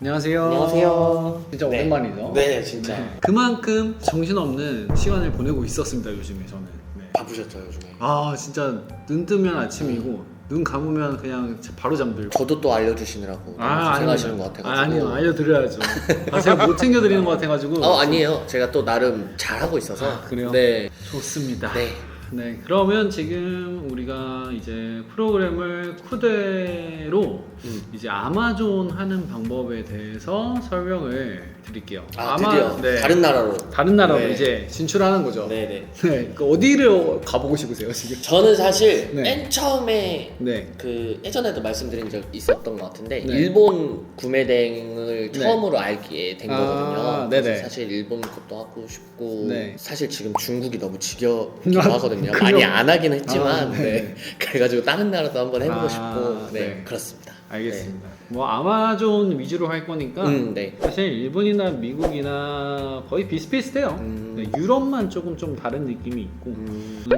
안녕하세요. 안녕하세요. 진짜 네. 오랜만이죠? 네, 진짜. 그만큼 정신없는 시간을 보내고 있었습니다, 요즘에 저는. 네. 바쁘셨죠, 요즘에? 아, 진짜 눈 뜨면 아침이고 눈 감으면 그냥 바로 잠들고. 저도 또 알려주시느라고 너무 고생하시는 것 같아가지고. 아니요, 알려드려야죠. 제가 못 챙겨드리는 것 같아가지고. 아니에요. 제가 또 나름 잘하고 있어서. 그래요? 네. 좋습니다. 네. 네, 그러면 지금 우리가 이제 프로그램을 쿠데로 이제 아마존 하는 방법에 대해서 설명을 드릴게요. 드디어 네. 다른 나라로. 다른 나라로 네. 이제 진출하는 거죠. 네네. 네, 그 어디를 가보고 싶으세요 지금? 저는 사실 네. 맨 처음에 네. 그 예전에도 말씀드린 적 있었던 것 같은데 네. 일본 구매 대행을 네. 처음으로 알게 된 거거든요. 네네. 그래서 사실 일본 것도 하고 싶고 네. 사실 지금 중국이 너무 지겹기도 하거든요. 많이 안 하긴 했지만 네. 네. 그래가지고 다른 나라도 한번 해보고 싶고 네. 네. 그렇습니다. 알겠습니다. 뭐 아마존 위주로 할 거니까 네. 사실 일본이나 미국이나 거의 비슷비슷해요. 네, 유럽만 조금 좀 다른 느낌이 있고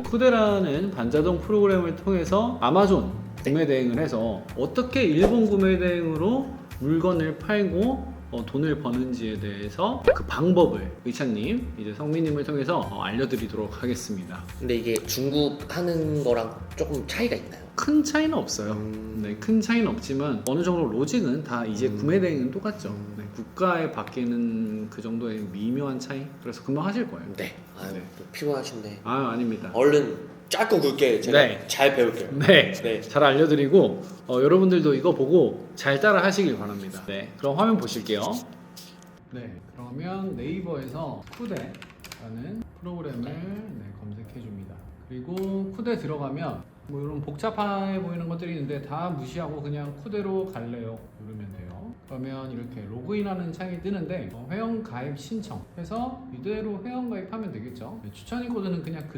쿠데라는 반자동 프로그램을 통해서 아마존 구매 대행을 해서 어떻게 일본 구매 대행으로 물건을 팔고 돈을 버는지에 대해서 그 방법을 의찬님, 이제 성민님을 통해서 알려드리도록 하겠습니다. 근데 이게 중국 하는 거랑 조금 차이가 있나요? 큰 차이는 없어요. 네, 큰 차이는 없지만 어느 정도 로직은 다 이제 구매 대행은 똑같죠. 네, 국가에 바뀌는 그 정도의 미묘한 차이. 그래서 금방 하실 거예요. 네. 네. 또 피곤하신데 아닙니다. 얼른 짧고 굵게 제가 네. 잘 배울게요. 네, 네. 잘 알려드리고 여러분들도 이거 보고 잘 따라 하시길 바랍니다. 네, 그럼 화면 보실게요. 네, 그러면 네이버에서 쿠데라는 프로그램을 검색해 줍니다. 그리고 쿠데 들어가면 뭐 이런 복잡해 보이는 것들이 있는데 다 무시하고 그냥 쿠데로 갈래요 누르면 돼요. 그러면 이렇게 로그인하는 창이 뜨는데 회원 가입 신청 해서 이대로 회원 가입하면 되겠죠. 네, 추천이 코드는 그냥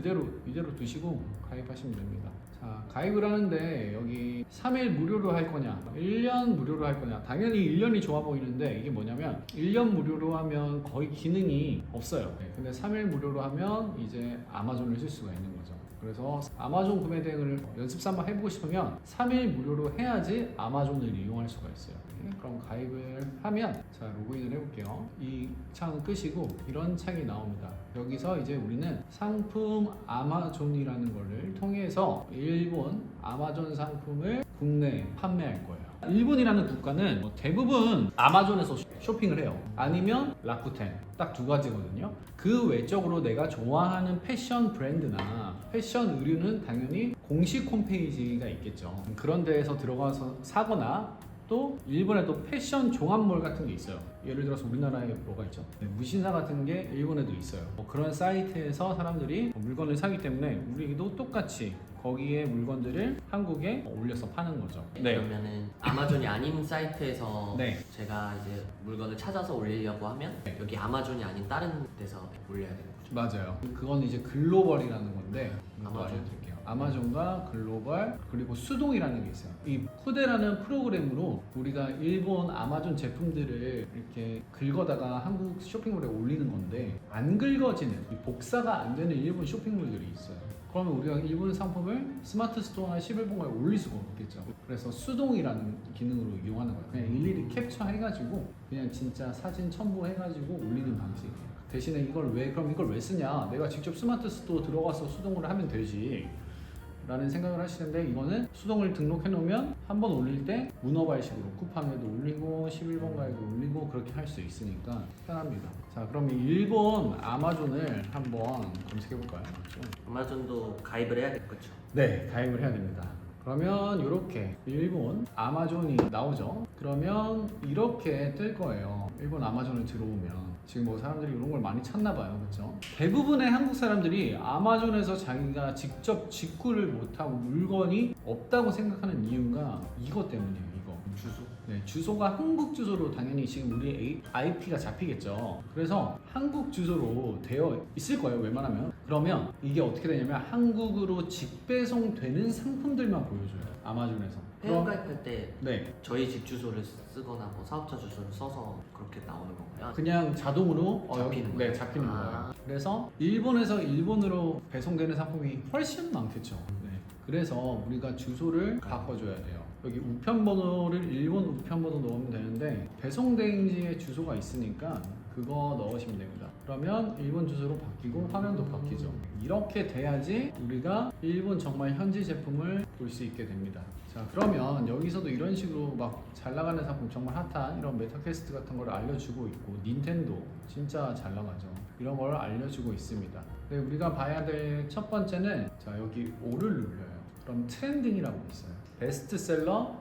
이대로 두시고 가입하시면 됩니다. 자, 가입을 하는데 여기 3일 무료로 할 거냐 1년 무료로 할 거냐, 당연히 1년이 좋아 보이는데 이게 뭐냐면 1년 무료로 하면 거의 기능이 없어요. 네, 근데 3일 무료로 하면 이제 아마존을 쓸 수가 있는 거죠. 그래서 아마존 구매 대행을 연습 삼아 해보고 싶으면 3일 무료로 해야지 아마존을 이용할 수가 있어요. 그럼 가입을 하면 자, 로그인을 해볼게요. 이 창을 끄시고 이런 창이 나옵니다. 여기서 이제 우리는 상품 아마존이라는 거를 통해서 일본 아마존 상품을 국내에 판매할 거예요. 일본이라는 국가는 대부분 아마존에서 쇼핑을 해요. 아니면 라쿠텐, 딱 두 가지거든요. 그 외적으로 내가 좋아하는 패션 브랜드나 패션 의류는 당연히 공식 홈페이지가 있겠죠. 그런 데에서 들어가서 사거나 또 일본에도 패션 종합몰 같은 게 있어요. 예를 들어서 우리나라에 뭐가 있죠? 네, 무신사 같은 게 일본에도 있어요. 그런 사이트에서 사람들이 물건을 사기 때문에 우리도 똑같이 거기에 물건들을 한국에 올려서 파는 거죠. 네. 그러면은 아마존이 아닌 사이트에서 네. 제가 이제 물건을 찾아서 올리려고 하면 여기 아마존이 아닌 다른 데서 올려야 되는 거죠. 맞아요. 그건 이제 글로벌이라는 건데 아마존. 알려드릴게요. 아마존과 글로벌 그리고 수동이라는 게 있어요. 이 쿠데라는 프로그램으로 우리가 일본 아마존 제품들을 이렇게 긁어다가 한국 쇼핑몰에 올리는 건데 안 긁어지는 이 복사가 안 되는 일본 쇼핑몰들이 있어요. 그러면 우리가 일본 상품을 스마트 스토어나 11번가에 올릴 수가 없겠죠. 그래서 수동이라는 기능으로 이용하는 거예요. 그냥 일일이 캡처해가지고 그냥 진짜 사진 첨부해가지고 올리는 방식이에요. 대신에 이걸 왜 쓰냐? 내가 직접 스마트 스토어 들어가서 수동으로 하면 되지 라는 생각을 하시는데, 이거는 수동을 등록해 놓으면 한번 올릴 때 문어발식으로 쿠팡에도 올리고 11번가에도 올리고 그렇게 할 수 있으니까 편합니다. 자, 그럼 일본 아마존을 한번 검색해 볼까요? 아마존도 가입을 해야겠죠. 네, 가입을 해야 됩니다. 그러면 이렇게 일본 아마존이 나오죠. 그러면 이렇게 뜰 거예요. 일본 아마존을 들어오면 지금 뭐 사람들이 이런 걸 많이 찾나 봐요. 그렇죠? 대부분의 한국 사람들이 아마존에서 자기가 직접 직구를 못하고 물건이 없다고 생각하는 이유가 이것 때문이에요. 이거 주소. 네, 주소가 한국 주소로 당연히 지금 우리 IP가 잡히겠죠. 그래서 한국 주소로 되어 있을 거예요, 웬만하면. 그러면 이게 어떻게 되냐면 한국으로 직배송되는 상품들만 보여줘요, 아마존에서. 회원 가입할 때 네, 저희 집 주소를 쓰거나 뭐 사업자 주소를 써서 그렇게 나오는 건가요? 그냥 자동으로 잡히는 네, 거예요? 잡히는 아. 거예요. 그래서 일본에서 일본으로 배송되는 상품이 훨씬 많겠죠. 네. 그래서 우리가 주소를 바꿔줘야 돼요. 여기 우편번호를 일본 우편번호 넣으면 되는데 배송 대행지에 주소가 있으니까 그거 넣으시면 됩니다. 그러면 일본 주소로 바뀌고 화면도 바뀌죠. 이렇게 돼야지 우리가 일본 정말 현지 제품을 볼 수 있게 됩니다. 자, 그러면 여기서도 이런 식으로 막 잘 나가는 상품, 정말 핫한 이런 메타퀘스트 같은 걸 알려주고 있고, 닌텐도 진짜 잘 나가죠. 이런 걸 알려주고 있습니다. 근데 우리가 봐야 될 첫 번째는, 자, 여기 O를 눌러요. 그럼 트렌딩이라고 있어요. 베스트셀러,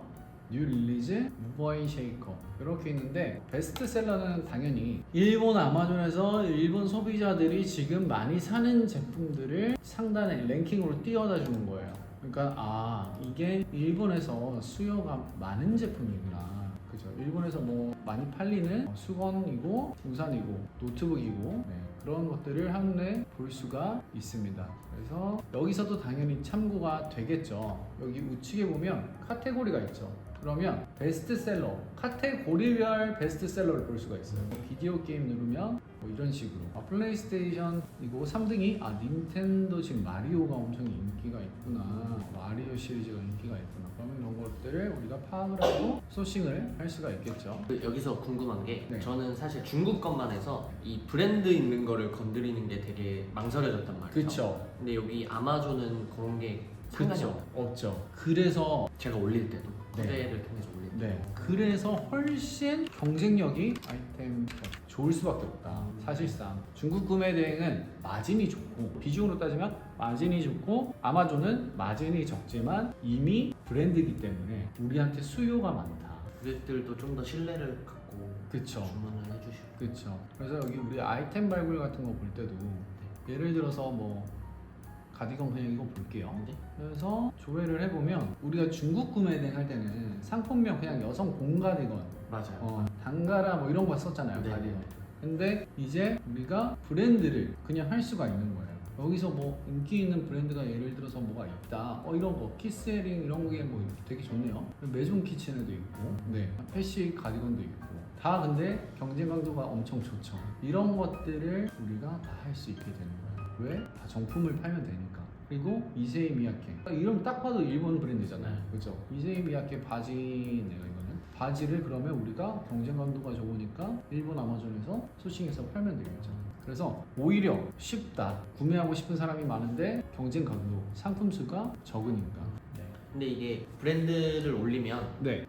뉴 릴리즈, 무버인 쉐이커 이렇게 있는데, 베스트셀러는 당연히 일본 아마존에서 일본 소비자들이 지금 많이 사는 제품들을 상단에 랭킹으로 띄워다 주는 거예요. 그러니까 이게 일본에서 수요가 많은 제품이구나. 그죠? 일본에서 뭐 많이 팔리는 수건이고 우산이고 노트북이고 그런 것들을 한눈에 볼 수가 있습니다. 그래서 여기서도 당연히 참고가 되겠죠. 여기 우측에 보면 카테고리가 있죠. 그러면 베스트셀러, 카테고리별 베스트셀러를 볼 수가 있어요. 비디오 게임 누르면 뭐 이런 식으로 플레이스테이션이고 3등이 닌텐도 지금 마리오가 엄청 인기가 있구나, 마리오 시리즈가 인기가 있구나. 그러면 이런 것들을 우리가 파악을 하고 소싱을 할 수가 있겠죠. 여기서 궁금한 게 네. 저는 사실 중국 것만 해서 이 브랜드 있는 거를 건드리는 게 되게 망설여졌단 말이죠. 그쵸. 근데 여기 아마존은 그런 게 상관이 그쵸. 없어요. 없죠. 그래서 제가 올릴 때도 네. 후대를 통해서 올릴 때 네, 그래서 훨씬 경쟁력이 아이템 좋을 수밖에 없다. 사실상 중국 구매 대행은 마진이 좋고, 비중으로 따지면 마진이 좋고, 아마존은 마진이 적지만 이미 브랜드이기 때문에 우리한테 수요가 많다. 고객들도 좀 더 신뢰를 갖고 그쵸. 주문을 해주시고. 그렇죠. 그래서 여기 우리 아이템 발굴 같은 거 볼 때도 예를 들어서 뭐 가디건 그냥 이거 볼게요. 네. 그래서 조회를 해보면 우리가 중국 구매 대행 할 때는 상품명 그냥 여성 공 가디건, 맞아요. 단가라 뭐 이런 거 썼잖아요. 네. 가디건. 근데 이제 우리가 브랜드를 그냥 할 수가 있는 거예요. 여기서 뭐 인기 있는 브랜드가 예를 들어서 뭐가 있다. 이런 거 키스헤링 이런 게 뭐 되게 좋네요. 메종 키친에도 있고, 패시 가디건도 있고, 다 근데 경쟁 강도가 엄청 좋죠. 이런 것들을 우리가 다 할 수 있게 되는 거예요. 왜? 다 정품을 팔면 되니까. 그리고 이세이 미야케, 이름 딱 봐도 일본 브랜드잖아요. 그죠? 이세이 미야케 바지네요. 이거는 바지를 그러면 우리가 경쟁 강도가 좋으니까 일본 아마존에서 소싱해서 팔면 되겠죠. 그래서 오히려 쉽다. 구매하고 싶은 사람이 많은데 경쟁 강도, 상품 수가 적으니까. 근데 이게 브랜드를 올리면 네.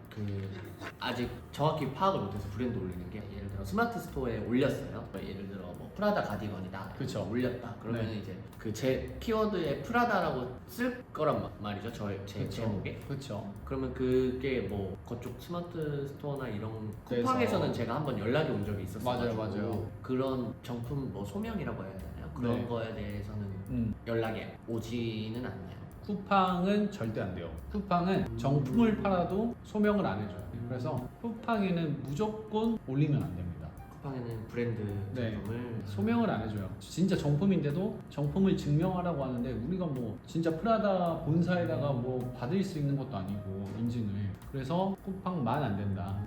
아직 정확히 파악을 못해서 브랜드 올리는 게, 예를 들어 스마트 스토어에 올렸어요. 예를 들어 뭐 프라다 가디건이다. 그쵸. 올렸다. 그러면 네. 이제 그 제 키워드에 프라다라고 쓸 거란 말이죠. 제 그쵸. 제목에. 그렇죠. 그러면 그게 뭐 그쪽 스마트 스토어나 이런 그래서- 쿠팡에서는 제가 한번 연락이 온 적이 있었어요. 맞아요. 그런 정품 뭐 소명이라고 해야 되나요? 그런 네. 거에 대해서는 연락이 오지는 않나요? 쿠팡은 절대 안 돼요. 쿠팡은 정품을 팔아도 소명을 안 해줘요. 그래서 쿠팡에는 무조건 올리면 안 됩니다. 쿠팡에는 브랜드 네. 제품을 소명을 안 해줘요. 진짜 정품인데도 정품을 증명하라고 하는데 우리가 뭐 진짜 프라다 본사에다가 뭐 받을 수 있는 것도 아니고 인증을. 그래서 쿠팡만 안 된다.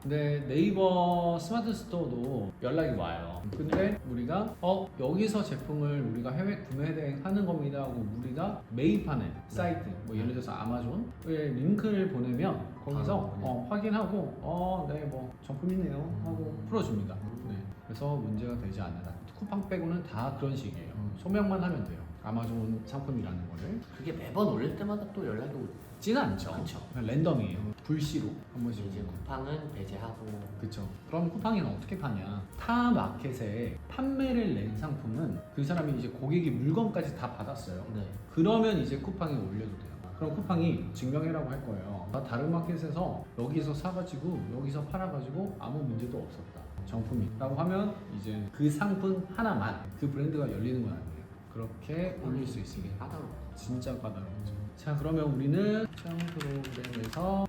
근데 네이버 스마트 스토어도 연락이 와요. 근데 우리가 여기서 제품을 우리가 해외 구매 대행하는 겁니다 하고 우리가 매입하는 사이트, 뭐 예를 들어서 아마존에 링크를 보내면 거기서 확인하고 네, 뭐 정품 있네요 하고 풀어줍니다. 네. 그래서 문제가 되지 않는다. 쿠팡 빼고는 다 그런 식이에요. 소명만 하면 돼요. 아마존 상품이라는 거를. 그게 매번 올릴 때마다 또 연락이 지는 않죠. 그쵸. 그냥 랜덤이에요. 불시로 한 번씩. 이제 쿠팡은 배제하고. 그쵸. 그럼 쿠팡이는 어떻게 파냐? 타 마켓에 판매를 낸 상품은 그 사람이 이제 고객이 물건까지 다 받았어요. 네. 그러면 이제 쿠팡에 올려도 돼요. 그럼 쿠팡이 증명해라고 할 거예요. 나 다른 마켓에서 여기서 사가지고 여기서 팔아가지고 아무 문제도 없었다. 정품이라고 하면 이제 그 상품 하나만, 그 브랜드가 열리는 건 아니에요. 그렇게 올릴 수 있습니다. 까다롭고. 진짜 까다롭죠. 자, 그러면 우리는 시험 프로그램에서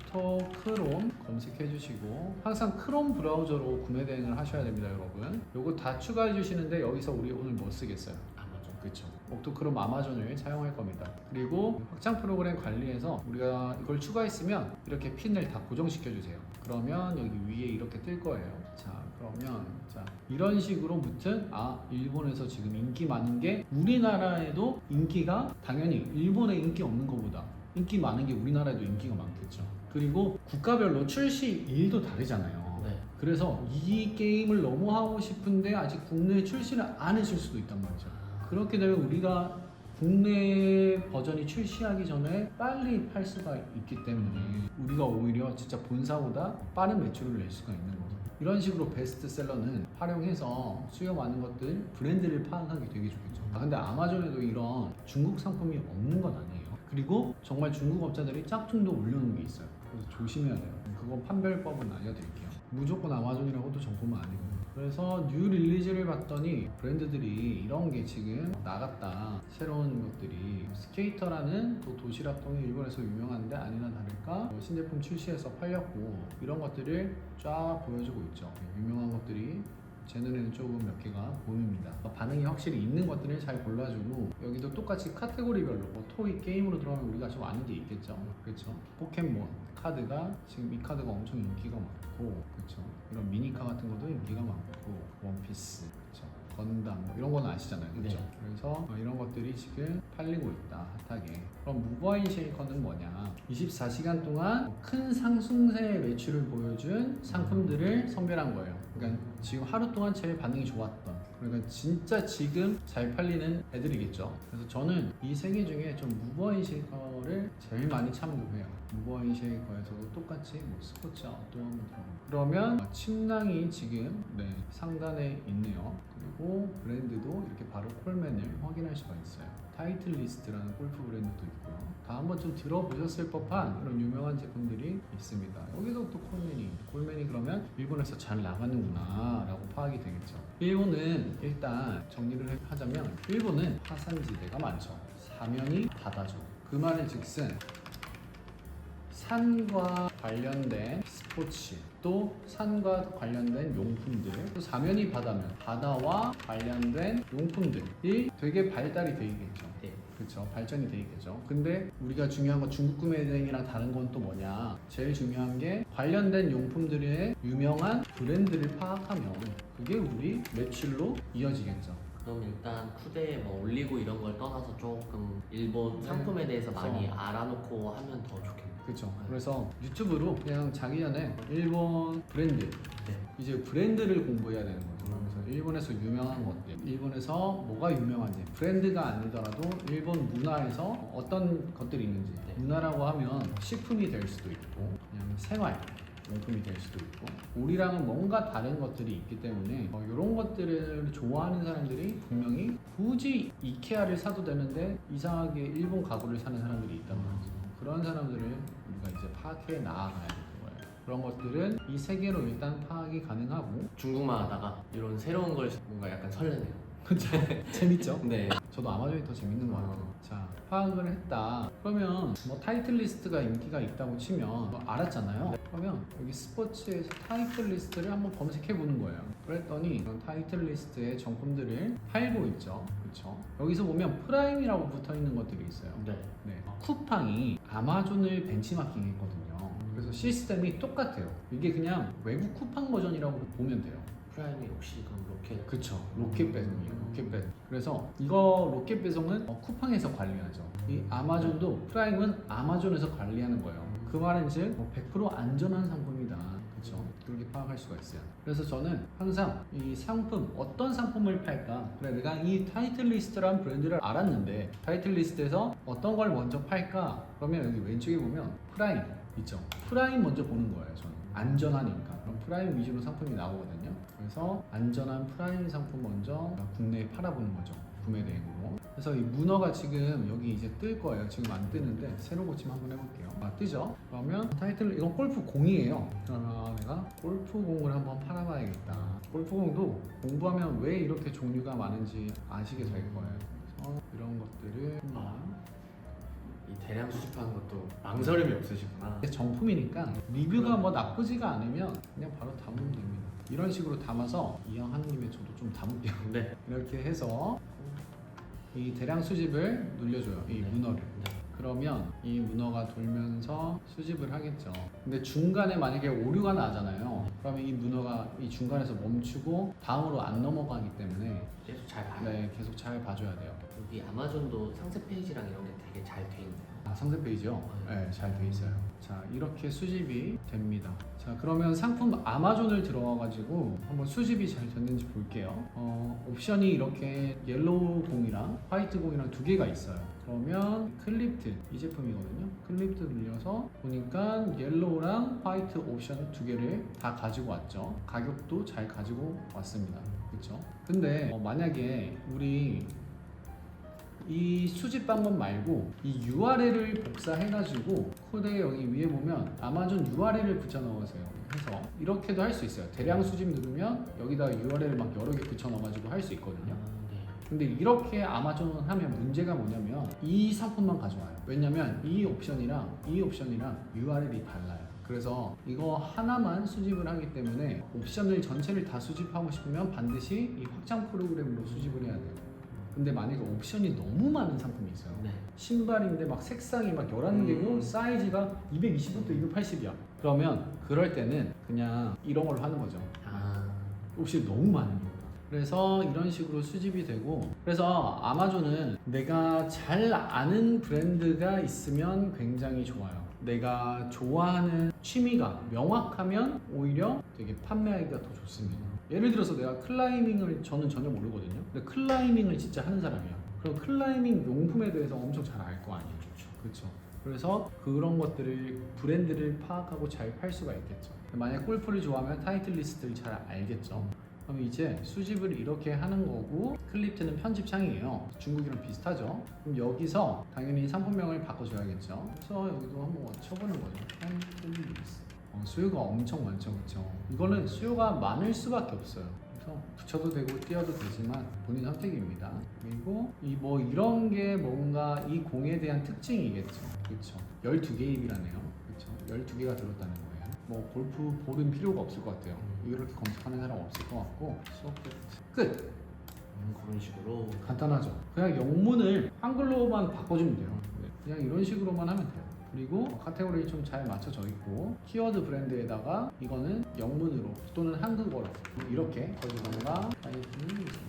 크롬 검색해 주시고, 항상 크롬 브라우저로 구매 대행을 하셔야 됩니다, 여러분. 요거 다 추가해 주시는데 여기서 우리 오늘 뭐 쓰겠어요? 아마존. 그쵸. 옥토크롬 아마존을 사용할 겁니다. 그리고 확장 프로그램 관리해서 우리가 이걸 추가했으면 이렇게 핀을 다 고정시켜 주세요. 그러면 여기 위에 이렇게 뜰 거예요. 자, 그러면 이런 식으로 무튼 일본에서 지금 인기 많은 게, 우리나라에도 인기가 당연히 일본에 인기 없는 것보다 인기 많은 게 우리나라에도 인기가 많겠죠. 그리고 국가별로 출시일도 다르잖아요. 네. 그래서 이 게임을 너무 하고 싶은데 아직 국내에 출시를 안 했을 수도 있단 말이죠. 그렇게 되면 우리가 국내 버전이 출시하기 전에 빨리 팔 수가 있기 때문에 우리가 오히려 진짜 본사보다 빠른 매출을 낼 수가 있는 거죠. 이런 식으로 베스트셀러는 활용해서 수요 많은 것들 브랜드를 파악하기 되게 좋겠죠. 근데 아마존에도 이런 중국 상품이 없는 건 아니에요. 그리고 정말 중국 업자들이 짝퉁도 올려놓은 게 있어요. 그래서 조심해야 돼요. 그거 판별법은 알려드릴게요. 무조건 아마존이라고도 정품은 아니고. 그래서 뉴 릴리즈를 봤더니 브랜드들이 이런 게 지금 나갔다. 새로운 것들이 스케이터라는 또 도시락통이 일본에서 유명한데 아니나 다를까 신제품 출시해서 팔렸고 이런 것들을 쫙 보여주고 있죠. 유명한 것들이 제 눈에는 조금 몇 개가 보입니다. 반응이 확실히 있는 것들을 잘 골라주고 여기도 똑같이 카테고리별로 뭐 토이 게임으로 들어가면 우리가 좀 아는 게 있겠죠. 그렇죠. 포켓몬 카드가 지금 이 카드가 엄청 인기가 많고 그렇죠. 이런 미니카 같은 것도 인기가 많고 원피스 그렇죠. 건담 뭐 이런 건 아시잖아요. 그렇죠. 네. 그래서 이런 것들이 지금 팔리고 있다 핫하게. 그럼 무버인 쉐이커는 뭐냐? 24시간 동안 큰 상승세의 매출을 보여준 상품들을 선별한 거예요. 그러니까 지금 하루 동안 제일 반응이 좋았던 그러니까 진짜 지금 잘 팔리는 애들이겠죠. 그래서 저는 이 세 개 중에 좀 무버인 쉐이커를 제일 많이 참고해요. 무버인 쉐이커에서도 똑같이 뭐 스포츠 아웃도어 그러면 침낭이 지금 상단에 있네요. 그리고 브랜드도 이렇게 바로 콜맨을 확인할 수가 있어요. 타이틀 리스트라는 골프 브랜드도 있고요. 다 한번 좀 들어보셨을 법한 이런 유명한 제품들이 있습니다. 여기도 또 콜맨이 그러면 일본에서 잘 나가는구나 라고 파악이 되겠죠. 일본은 일단 정리를 하자면 일본은 화산지대가 많죠. 사면이 바다죠. 그 말은 즉슨 산과 관련된 스포츠 또 산과 관련된 용품들 또 사면이 바다면 바다와 관련된 용품들이 되게 발달이 돼 있겠죠. 네. 그렇죠. 발전이 돼 있겠죠. 근데 우리가 중요한 건 중국 구매대행이랑 다른 건 또 뭐냐? 제일 중요한 게 관련된 용품들의 유명한 브랜드를 파악하면 그게 우리 매출로 이어지겠죠. 그럼 일단 쿠대에 뭐 올리고 이런 걸 떠나서 조금 일본 상품에 대해서 많이 그래서- 알아놓고 하면 더 좋겠네요. 그렇죠. 그래서 유튜브로 그냥 자기 전에 일본 브랜드 네. 이제 브랜드를 공부해야 되는 거죠. 그래서 일본에서 유명한 것들, 일본에서 뭐가 유명한지 브랜드가 아니더라도 일본 문화에서 어떤 것들이 있는지 네. 문화라고 하면 식품이 될 수도 있고 그냥 생활 용품이 될 수도 있고 우리랑은 뭔가 다른 것들이 있기 때문에 이런 것들을 좋아하는 사람들이 분명히 굳이 이케아를 사도 되는데 이상하게 일본 가구를 사는 사람들이 있단 말이죠. 그런 사람들을 우리가 이제 파악해 나아가야 되는 거예요. 그런 것들은 이 세 개로 일단 파악이 가능하고 중국만 하다가 이런 새로운 걸 뭔가 약간 설레네요. 재밌죠? 네. 저도 아마존이 더 재밌는 것 같아요. 자, 파악을 했다. 그러면 뭐 타이틀 리스트가 인기가 있다고 치면 뭐 알았잖아요. 그러면 여기 스포츠에서 타이틀 리스트를 한번 검색해 보는 거예요. 그랬더니 이런 타이틀 리스트의 정품들을 팔고 있죠. 그렇죠? 여기서 보면 프라임이라고 붙어 있는 것들이 있어요. 네. 네. 쿠팡이 아마존을 벤치마킹 했거든요. 그래서 시스템이 똑같아요. 이게 그냥 외국 쿠팡 버전이라고 보면 돼요. 프라임이 혹시 그럼 로켓? 그쵸. 로켓 배송이에요. 로켓 배송. 그래서 이거 로켓 배송은 쿠팡에서 관리하죠. 이 아마존도 프라임은 아마존에서 관리하는 거예요. 그 말은 즉 100% 안전한 상품이다. 그렇죠? 그렇게 파악할 수가 있어요. 그래서 저는 항상 이 상품 어떤 상품을 팔까? 그래 내가 이 타이틀 리스트라는 브랜드를 알았는데 타이틀 리스트에서 어떤 걸 먼저 팔까? 그러면 여기 왼쪽에 보면 프라임 있죠. 프라임 먼저 보는 거예요. 저는 안전하니까 그럼 프라임 위주로 상품이 나오거든요. 그래서 안전한 프라임 상품 먼저 국내에 팔아보는 거죠. 구매 대행으로. 그래서 이 문어가 지금 여기 이제 뜰 거예요. 지금 안 뜨는데 새로 고침 한번 해볼게요. 뜨죠? 그러면 타이틀 이건 골프 공이에요. 그러면 내가 골프 공을 한번 팔아봐야겠다. 골프 공도 공부하면 왜 이렇게 종류가 많은지 아시게 될 거예요. 그래서 이런 것들을 이 대량 수집하는 것도 망설임이 없으시구나. 정품이니까 리뷰가 뭐 나쁘지가 않으면 그냥 바로 담으면 됩니다. 이런 식으로 담아서 이왕 하는 김에 저도 좀 담을게요. 네. 이렇게 해서 이 대량 수집을 눌려줘요. 이 문어를. 네. 그러면 이 문어가 돌면서 수집을 하겠죠. 근데 중간에 만약에 오류가 나잖아요. 그러면 이 문어가 이 중간에서 멈추고 다음으로 안 넘어가기 때문에 계속 잘 봐요. 네, 계속 잘 봐줘야 돼요. 여기 아마존도 상세 페이지랑 이런 게 되게 잘 돼 있네요. 아, 상세 페이지요? 네, 잘 돼 있어요. 자, 이렇게 수집이 됩니다. 자, 그러면 상품 아마존을 들어가가지고 한번 수집이 잘 됐는지 볼게요. 옵션이 이렇게 옐로우 공이랑 화이트 공이랑 두 개가 있어요. 그러면 클립트, 이 제품이거든요. 클립트 눌려서 보니까 옐로우랑 화이트 옵션 두 개를 다 가지고 왔죠. 가격도 잘 가지고 왔습니다. 그렇죠? 근데 만약에 우리 이 수집 방법 말고 이 URL을 복사해가지고 코드에 여기 위에 보면 아마존 URL을 붙여 넣으세요. 해서 이렇게도 할 수 있어요. 대량 수집 누르면 여기다 URL을 막 여러 개 붙여 넣어가지고 할 수 있거든요. 네. 근데 이렇게 아마존 하면 문제가 뭐냐면 이 상품만 가져와요. 왜냐면 이 옵션이랑 URL이 달라요. 그래서 이거 하나만 수집을 하기 때문에 옵션을 전체를 다 수집하고 싶으면 반드시 이 확장 프로그램으로 수집을 해야 돼요. 근데 만약에 옵션이 너무 많은 상품이 있어요. 네. 신발인데 막 색상이 막 11개고 사이즈가 220부터 280이야. 그러면 그럴 때는 그냥 이런 걸로 하는 거죠. 옵션이 너무 많은 거예요. 그래서 이런 식으로 수집이 되고, 그래서 아마존은 내가 잘 아는 브랜드가 있으면 굉장히 좋아요. 내가 좋아하는 취미가 명확하면 오히려 되게 판매하기가 더 좋습니다. 예를 들어서 내가 클라이밍을 저는 전혀 모르거든요. 근데 클라이밍을 진짜 하는 사람이야. 그럼 클라이밍 용품에 대해서 엄청 잘 알 거 아니에요. 그렇죠. 그래서 그런 것들을 브랜드를 파악하고 잘 팔 수가 있겠죠. 만약 골프를 좋아하면 타이틀 리스트를 잘 알겠죠. 그럼 이제 수집을 이렇게 하는 거고, 클립트는 편집창이에요. 중국이랑 비슷하죠. 그럼 여기서 당연히 상품명을 바꿔줘야겠죠. 그래서 여기도 한번 쳐보는 거죠. 타이틀 리스트. 수요가 엄청 많죠, 그렇죠? 이거는 수요가 많을 수밖에 없어요. 그래서 붙여도 되고 띄어도 되지만 본인 선택입니다. 그리고 이 뭐 이런 게 뭔가 이 공에 대한 특징이겠죠, 그렇죠? 12개입이라네요, 그렇죠? 12개가 들었다는 거예요. 뭐 골프 볼은 필요가 없을 것 같아요. 이렇게 검색하는 사람 없을 것 같고 수업 끝. 그런 식으로 간단하죠. 그냥 영문을 한글로만 바꿔주면 돼요. 그냥 이런 식으로만 하면 돼요. 그리고 카테고리 좀 잘 맞춰져 있고, 키워드 브랜드에다가 이거는 영문으로 또는 한국어로 이렇게 바꿔주던가, 아니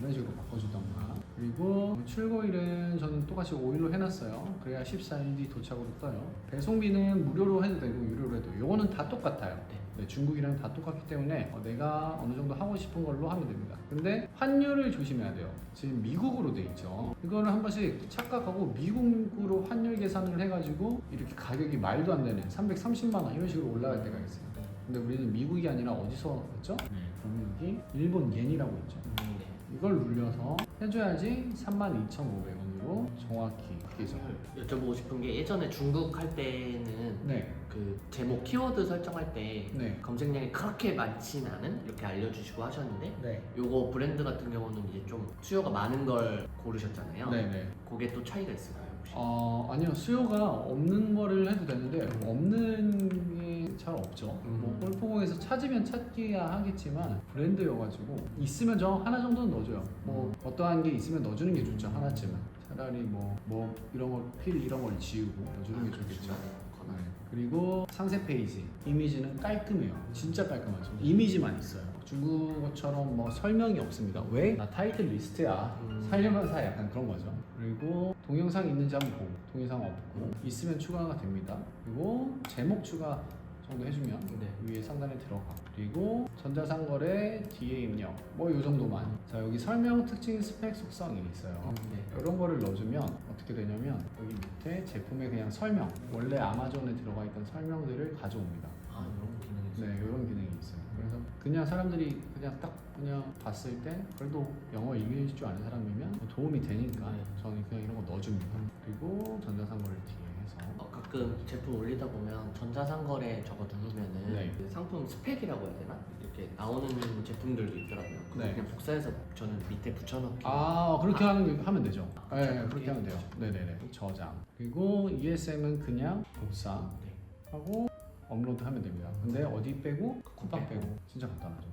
이런 식으로 바꿔주던가. 그리고 출고일은 저는 똑같이 5일로 해놨어요. 그래야 14일 뒤 도착으로 떠요. 배송비는 무료로 해도 되고 유료로 해도, 이거는 다 똑같아요. 네, 중국이랑 다 똑같기 때문에 내가 어느 정도 하고 싶은 걸로 하면 됩니다. 근데 환율을 조심해야 돼요. 지금 미국으로 돼 있죠. 이거는 한 번씩 착각하고 미국으로 환율 계산을 해가지고 이렇게 가격이 말도 안 되는 330만 원 이런 식으로 올라갈 때가 있어요. 근데 우리는 미국이 아니라 어디서 했죠? 그러면 여기 일본 옌이라고 있죠. 이걸 눌려서 해줘야지 32,500원으로 정확히 그게죠. 여쭤보고 싶은 게, 예전에 중국 할 때는 네. 그 제목 키워드 설정할 때 네. 검색량이 그렇게 많지는 않은 이렇게 알려주시고 하셨는데, 네. 요거 브랜드 같은 경우는 이제 좀 수요가 많은 걸 고르셨잖아요. 네네. 그게 또 차이가 있을까요, 혹시? 아니요, 수요가 없는 거를 해도 되는데 없는 게 잘 없죠. 뭐 골프공에서 찾으면 찾기야 하겠지만 브랜드여가지고 있으면 저 하나 정도는 넣어줘요. 뭐 어떠한 게 있으면 넣어주는 게 좋죠, 하나쯤은. 차라리 뭐 이런 걸 이런 걸 지우고 넣어주는 게 좋겠죠. 네. 그리고 상세 페이지 이미지는 깔끔해요. 진짜 깔끔하죠. 이미지만 있어요. 중국어처럼 뭐 설명이 없습니다. 왜? 나 타이틀 리스트야. 살려면 사, 약간 그런 거죠. 그리고 동영상 있는지 한번 보고, 동영상 없고 있으면 추가가 됩니다. 그리고 제목 추가 정도 해주면 위에 상단에 들어가. 그리고 전자상거래 뒤에 입력 뭐 요 정도만. 자, 여기 설명 특징 스펙 속성이 있어요. 이런 거를 넣어주면 어떻게 되냐면 여기 밑에 제품의 그냥 설명, 원래 아마존에 들어가 있던 설명들을 가져옵니다. 이런 기능이 있어요? 네, 이런 기능이 있어요. 그래서 그냥 사람들이 그냥 봤을 때 그래도 영어 읽을 줄 아는 사람이면 도움이 되니까 저는 그냥 이런 거 넣어줍니다. 그리고 전자상거래 뒤에 해서 가끔 제품 올리다 보면 전자상거래 저거 누르면은 네. 그 상품 스펙이라고 해야 되나? 이렇게 나오는 제품들도 있더라고요. 그거 네. 그냥 복사해서 저는 밑에 붙여넣기. 그렇게 하면 되죠. 네, 그렇게 그렇게 하면 돼요. 네네네. 저장. 그리고 ESM은 그냥 복사하고 업로드 하면 됩니다. 근데 어디 빼고? 쿠팡 빼고. 진짜 간단하죠.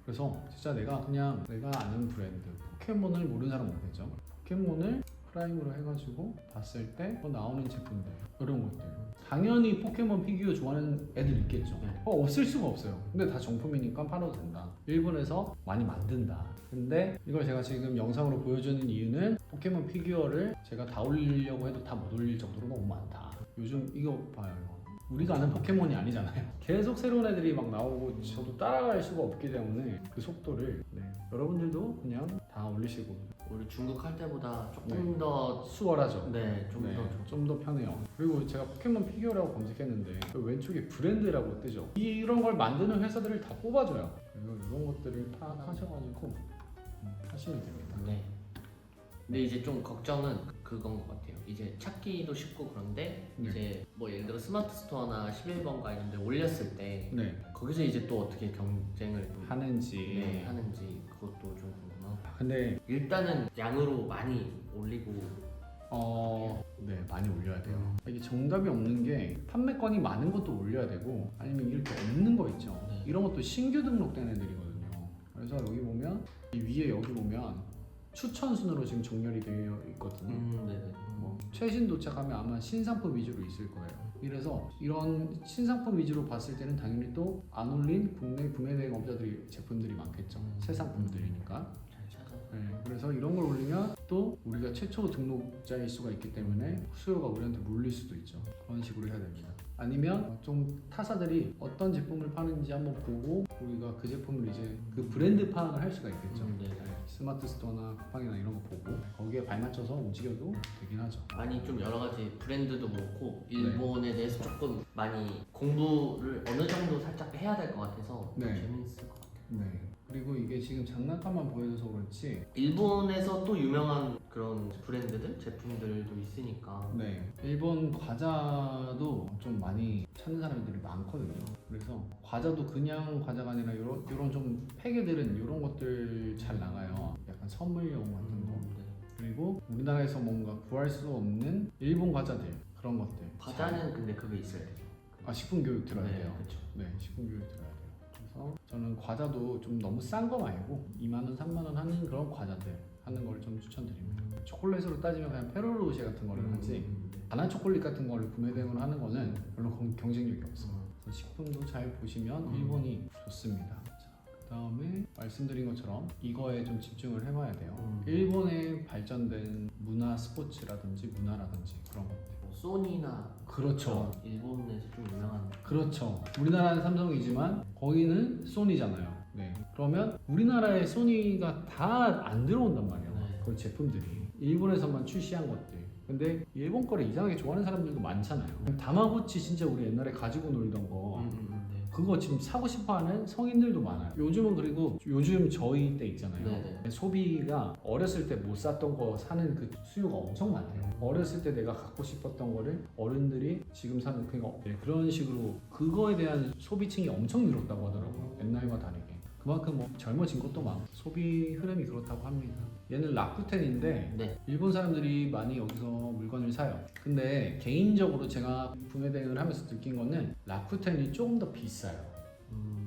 그래서 진짜 내가 아는 브랜드, 포켓몬을 모르는 사람 없겠죠. 포켓몬을 프라임으로 해가지고 봤을 때 나오는 제품들, 이런 것들 당연히 포켓몬 피규어 좋아하는 애들 있겠죠. 네. 없을 수가 없어요. 근데 다 정품이니까 팔아도 된다. 일본에서 많이 만든다. 근데 이걸 제가 지금 영상으로 보여주는 이유는 포켓몬 피규어를 제가 다 올리려고 해도 다 못 올릴 정도로 너무 많다. 요즘 이거 봐요. 이거. 우리가 아는 포켓몬이 아니잖아요. 계속 새로운 애들이 막 나오고 저도 따라갈 수가 없기 때문에 그 속도를 여러분들도 그냥 다 올리시고 우리 중국 할 때보다 조금 더 수월하죠. 네, 좀 더 좀 더 편해요. 그리고 제가 포켓몬 피규어라고 검색했는데 그 왼쪽에 브랜드라고 뜨죠. 이런 걸 만드는 회사들을 다 뽑아줘요. 그래서 이런 것들을 파악하셔가지고 하시면 됩니다. 네. 근데 이제 좀 걱정은 그건 것 같아요. 이제 찾기도 쉽고 그런데 네. 이제 뭐 예를 들어 스마트 스토어나 11번가 이런 데 올렸을 때 네. 거기서 이제 또 어떻게 경쟁을 좀 하는지. 하는지 그것도 좀 궁금하고 근데 일단은 양으로 많이 올리고 네, 많이 올려야 돼요. 이게 정답이 없는 게 판매건이 많은 것도 올려야 되고 아니면 이렇게 없는 거 있죠. 네. 이런 것도 신규 등록된 애들이거든요. 그래서 여기 보면 이 위에 여기 보면 추천 순으로 지금 정렬이 되어 있거든요. 네네. 뭐 최신 도착하면 아마 신상품 위주로 있을 거예요. 이래서 이런 신상품 위주로 봤을 때는 당연히 또 안 올린 국내 구매 대행 업자들이 제품들이 많겠죠. 새 상품들이니까. 잘 찾아. 네, 그래서 이런 걸 올리면 또 우리가 최초 등록자일 수가 있기 때문에 수요가 우리한테 몰릴 수도 있죠. 그런 식으로 해야 됩니다. 아니면 좀 타사들이 어떤 제품을 파는지 한번 보고 우리가 그 제품을 이제 그 브랜드 파악을 할 수가 있겠죠. 네. 스마트 스토어나 쿠팡이나 이런 거 보고 거기에 발맞춰서 움직여도 되긴 하죠. 많이 좀 여러 가지 브랜드도 그렇고 일본에 대해서 조금 많이 공부를 어느 정도 살짝 해야 될 것 같아서 좀 네. 재밌을 것 같아요. 네. 그리고 이게 지금 장난감만 보여줘서 그렇지. 일본에서 또 유명한 그런 브랜드들, 제품들도 있으니까 네. 일본 과자도 좀 많이 찾는 사람들이 많거든요. 그래서 과자도 그냥 과자가 아니라 이런 좀 팩애들은 이런 것들 잘 나가요. 약간 선물용 같은 거. 네. 그리고 우리나라에서 뭔가 구할 수 없는 일본 과자들 그런 것들. 과자는 근데 그게 있어야 되죠. 식품 교육 들어야 네, 돼요. 그쵸. 네, 식품 교육 들어야 돼요. 그래서 저는 과자도 좀 너무 싼 거 말고 2만 원, 3만 원 하는 그런 과자들 하는 걸 좀 추천드립니다. 초콜릿으로 따지면 그냥 페로로쉐 같은 거를 하지 단한 초콜릿 같은 거를 구매 대행으로 하는 거는 별로 경쟁력이 없어요. 그래서 식품도 잘 보시면 일본이 좋습니다. 그다음에 말씀드린 것처럼 이거에 좀 집중을 해봐야 돼요. 일본의 발전된 문화 스포츠라든지 문화라든지 그런 것들. 뭐 소니나 그렇죠. 일본에서 좀 유명한 그렇죠. 우리나라는 삼성이지만 거기는 소니잖아요. 네. 그러면 우리나라에 소니가 다 안 들어온단 말이에요. 네. 그 제품들이 일본에서만 출시한 것들. 근데 일본 거를 이상하게 좋아하는 사람들도 많잖아요. 다마고치 진짜 우리 옛날에 가지고 놀던 거. 네. 그거 지금 사고 싶어하는 성인들도 많아요. 요즘은 그리고 요즘 저희 때 있잖아요. 네네. 소비가 어렸을 때 못 샀던 거 사는 그 수요가 엄청 많아요. 어렸을 때 내가 갖고 싶었던 거를 어른들이 지금 사는 그런 식으로 그거에 대한 소비층이 엄청 늘었다고 하더라고요. 옛날과 다르게. 그만큼 뭐 젊어진 것도 많고 소비 흐름이 그렇다고 합니다. 얘는 라쿠텐인데 네. 일본 사람들이 많이 여기서 물건을 사요. 근데 개인적으로 제가 구매 대행을 하면서 느낀 거는 라쿠텐이 조금 더 비싸요.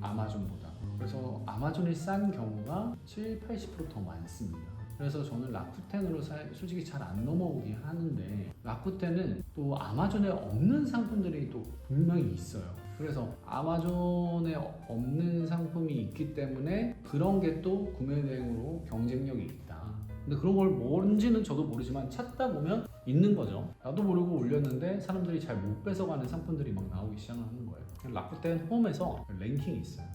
아마존보다. 그래서 아마존이 싼 경우가 70~80% 더 많습니다. 그래서 저는 라쿠텐으로 솔직히 잘 안 넘어오긴 하는데 라쿠텐은 또 아마존에 없는 상품들이 또 분명히 있어요. 그래서 아마존에 없는 상품이 있기 때문에 그런 게 또 구매 대행으로 경쟁력이 있다. 근데 그런 걸 뭔지는 저도 모르지만 찾다 보면 있는 거죠. 나도 모르고 올렸는데 사람들이 잘 못 뺏어가는 상품들이 막 나오기 시작하는 거예요. 라쿠텐 홈에서 랭킹이 있어요.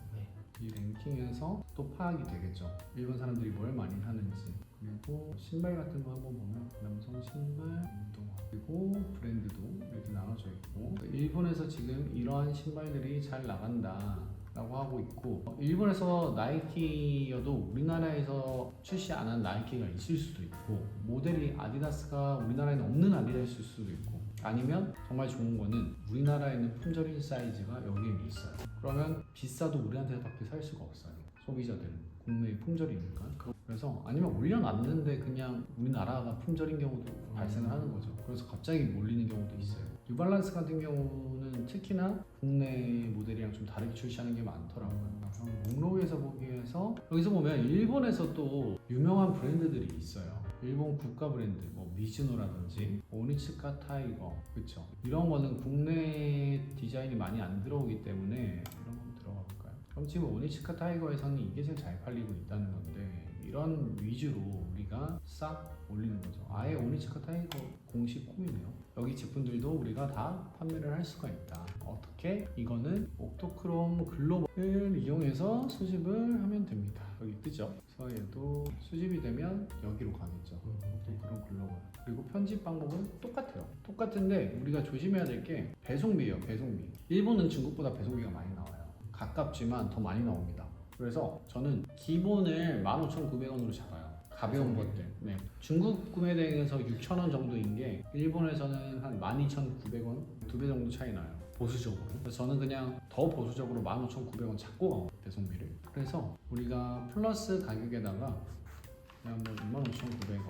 이 랭킹에서 또 파악이 되겠죠. 일본 사람들이 뭘 많이 하는지. 그리고 신발 같은 거 한번 보면 남성 신발, 운동화 그리고 브랜드도 이렇게 나눠져 있고 일본에서 지금 이러한 신발들이 잘 나간다 라고 하고 있고 일본에서 나이키여도 우리나라에서 출시 안 한 나이키가 있을 수도 있고 모델이 아디다스가 우리나라에는 없는 아디다스일 수도 있고 아니면 정말 좋은 거는 우리나라에는 품절인 사이즈가 여기에 있어요. 그러면 비싸도 우리한테밖에 살 수가 없어요. 소비자들은 국내에 품절이니까. 그래서 아니면 올려놨는데 그냥 우리나라가 품절인 경우도 발생을 하는 거죠. 그래서 갑자기 몰리는 경우도 있어요. 뉴발란스 같은 경우는 특히나 국내 모델이랑 좀 다르게 출시하는 게 많더라고요. 목록에서 보기에서 여기서 보면 일본에서 또 유명한 브랜드들이 있어요. 일본 국가 브랜드 뭐 미즈노라든지 오니츠카 타이거 그쵸 이런 거는 국내 디자인이 많이 안 들어오기 때문에 이런 거 들어가 볼까요? 그럼 지금 오니츠카 타이거에서는 이게 제일 잘 팔리고 있다는 건데 이런 위주로 우리가 싹 올리는 거죠. 아예 오니츠카 타이거 공식 홈이네요. 여기 제품들도 우리가 다 판매를 할 수가 있다. 어떻게? 이거는 옥토크롬 글로벌을 이용해서 수집을 하면 됩니다. 여기 뜨죠? 그래서 얘도 수집이 되면 여기로 가겠죠. 옥토크롬 글로벌. 그리고 편집 방법은 똑같아요. 똑같은데 우리가 조심해야 될 게 배송비예요. 배송비. 일본은 중국보다 배송비가 많이 나와요. 가깝지만 더 많이 나옵니다. 그래서 저는 기본을 15,900원으로 잡아요. 가벼운 것들. 네. 중국 구매 대행에서 6,000원 정도인 게 일본에서는 한 12,900원, 2배 정도 차이 나요. 보수적으로. 그래서 저는 그냥 더 보수적으로 15,900원 잡고 가요. 배송비를. 그래서 우리가 플러스 가격에다가 그냥 뭐 25,900원,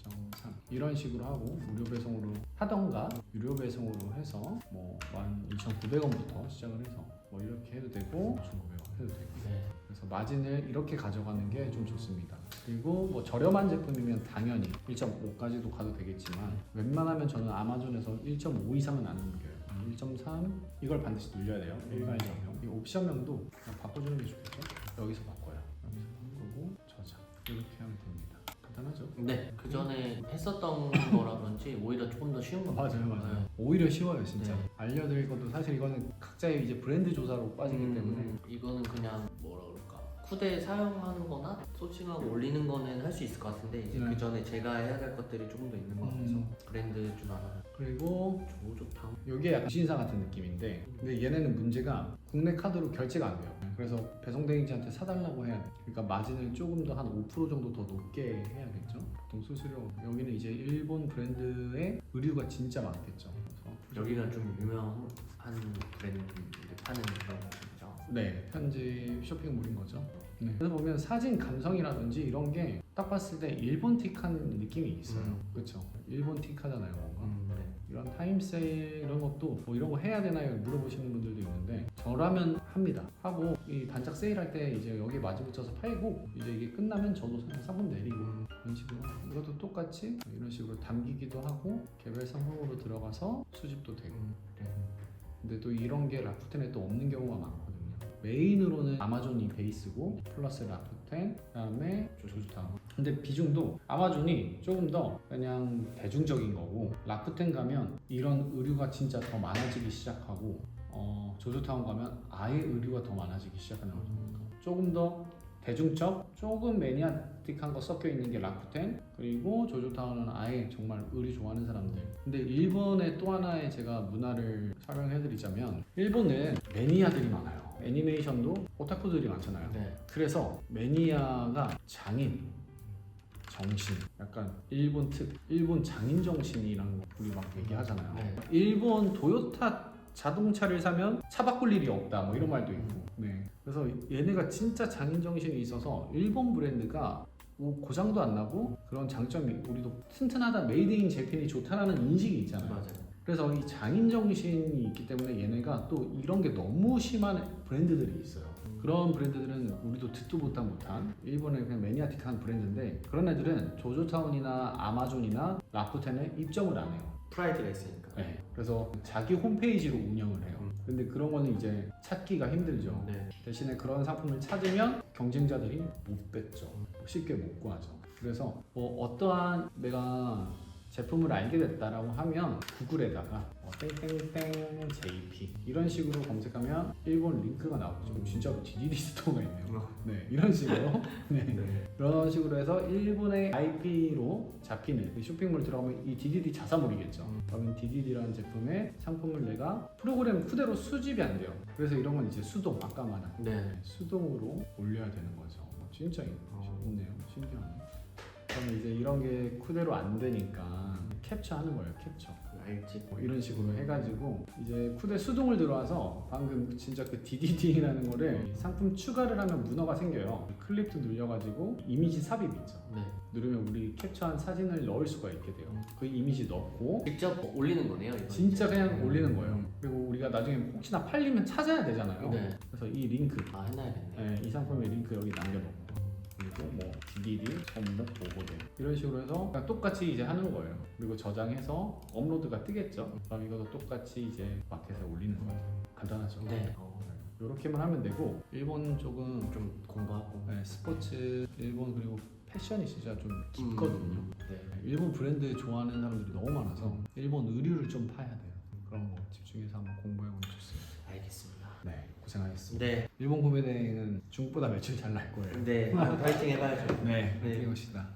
1.3 이런 식으로 하고 무료 배송으로 하던가 유료 배송으로 해서 뭐 12,900원부터 시작을 해서 뭐 이렇게 해도 되고 1,900원 해도 되고 네. 그래서 마진을 이렇게 가져가는 게 좀 좋습니다. 그리고 뭐 저렴한 제품이면 당연히 1.5까지도 가도 되겠지만 웬만하면 저는 아마존에서 1.5 이상은 안 넘겨요. 1.3 이걸 반드시 눌려야 돼요. 일괄적용. 이 옵션명도 그냥 바꿔주는 게 좋겠죠. 여기서 바꿔요. 여기서 바꾸고 저장 이렇게 하면 됩니다. 간단하죠? 네, 그 전에 했었던 거라든지 오히려 조금 더 쉬운 거 맞아요. 네. 오히려 쉬워요, 진짜. 네. 알려드릴 것도 사실 이거는 각자의 이제 브랜드 조사로 빠지기 때문에 이거는 그냥 뭐라 그럴까 쿠대 사용하는 거나 소싱하고 올리는 거는 할 수 있을 것 같은데 이제 네. 그 전에 제가 해야 될 것들이 조금 더 있는 것 같아서 브랜드 좀 알아요. 그리고 조조탕 이게 약간 신사 같은 느낌인데 근데 얘네는 문제가 국내 카드로 결제가 안 돼요. 그래서 배송대행지한테 사달라고 해야 돼. 그러니까 마진을 조금 더 한 5% 정도 더 높게 해야겠죠. 보통 수수료 여기는 이제 일본 브랜드의 의류가 진짜 많겠죠. 그래서 여기가 좀 유명한 브랜드인데 파는 그런 거죠. 네, 편집 쇼핑몰인 거죠. 네. 그래서 보면 사진 감성이라든지 이런 게 딱 봤을 때 일본 틱한 느낌이 있어요. 그렇죠? 일본 틱하잖아요, 뭔가. 네. 이런 타임세일 이런 것도 뭐 이런 거 해야 되나요? 물어보시는 분들도 있는데 저라면 합니다. 하고 이 단짝 세일할 때 이제 여기 마진 붙여서 팔고 이제 이게 끝나면 저도 그냥 상품 내리고 이런 식으로 이것도 똑같이 이런 식으로 담기기도 하고 개별 상품으로 들어가서 수집도 되고 근데 또 이런 게 라쿠텐에 또 없는 경우가 많거든요. 메인으로는 아마존이 베이스고 플러스 라쿠텐 그다음에 조조탕 근데 비중도 아마존이 조금 더 그냥 대중적인 거고 라쿠텐 가면 이런 의류가 진짜 더 많아지기 시작하고 조조타운 가면 아예 의류가 더 많아지기 시작하는 거죠. 조금 더 대중적, 조금 매니아틱한 거 섞여 있는 게 라쿠텐 그리고 조조타운은 아예 정말 의류 좋아하는 사람들. 근데 일본의 또 하나의 제가 문화를 설명해드리자면 일본은 매니아들이 많아요. 애니메이션도 오타쿠들이 많잖아요. 네. 그래서 매니아가 장인, 정신, 약간 일본 일본 장인 정신이라는 거 우리 막 얘기하잖아요. 네. 일본 도요타 자동차를 사면 차 바꿀 일이 없다 뭐 이런 말도 있고 네. 그래서 얘네가 진짜 장인 정신이 있어서 일본 브랜드가 뭐 고장도 안 나고 그런 장점이 우리도 튼튼하다 메이드 인 재팬이 좋다라는 인식이 있잖아요. 맞아요. 그래서 이 장인 정신이 있기 때문에 얘네가 또 이런 게 너무 심한 브랜드들이 있어요. 그런 브랜드들은 우리도 듣도 못한 일본의 그냥 매니아틱한 브랜드인데 그런 애들은 조조타운이나 아마존이나 라쿠텐에 입점을 안 해요. 프라이드가 있으니까. 네. 그래서 자기 홈페이지로 운영을 해요. 근데 그런 거는 이제 찾기가 힘들죠. 네. 대신에 그런 상품을 찾으면 경쟁자들이 못 뺏죠. 쉽게 못 구하죠. 그래서 뭐 어떠한 내가 제품을 알게 됐다라고 하면 구글에다가 땡땡땡 JP 이런 식으로 검색하면 일본 링크가 나오죠. 진짜로 DDD 스토어가 있네요. 네, 이런 식으로 이런 식으로 해서 일본의 IP로 잡히는 쇼핑몰 들어가면 이 DDD 자사몰이겠죠. 그러면 DDD라는 제품의 상품을 내가 프로그램 그대로 수집이 안 돼요. 그래서 이런 건 이제 수동 아까 말한 수동으로 올려야 되는 거죠. 진짜 있네요. 신기하네. 그러면 이제 이런 게 그대로 안 되니까 캡처하는 거예요. 캡처. 알지. 뭐 이런 식으로 해가지고 이제 쿠대 수동을 들어와서 방금 진짜 그 DDD라는 거를 상품 추가를 하면 문어가 생겨요. 클립도 눌려가지고 이미지 삽입 있죠. 네. 누르면 우리 캡처한 사진을 넣을 수가 있게 돼요. 그 이미지 넣고 직접 올리는 거네요. 이거 진짜 그냥 올리는 거예요. 그리고 우리가 나중에 혹시나 팔리면 찾아야 되잖아요. 네. 그래서 이 링크, 해놔야겠네. 이 상품의 링크 여기 남겨놓고 그리고 뭐 기리리, 손목, 보고대 이런 식으로 해서 그냥 똑같이 이제 하는 거예요. 그리고 저장해서 업로드가 뜨겠죠. 그럼 이것도 똑같이 이제 마켓에 올리는 거예요. 간단하죠. 네. 이렇게만 하면 되고 일본 쪽은 좀 공부하고. 네, 스포츠 일본 그리고 패션이 진짜 좀 깊거든요. 네. 일본 브랜드 좋아하는 사람들이 너무 많아서 일본 의류를 좀 파야 돼요. 그런 거 집중해서 한번 공부해보면 좋습니다. 알겠습니다. 네, 고생하셨습니다. 네. 일본 구매대행은 중국보다 매출 잘 날 거예요. 네. 파이팅 해봐야죠. 네, 네. 파이팅 합시다.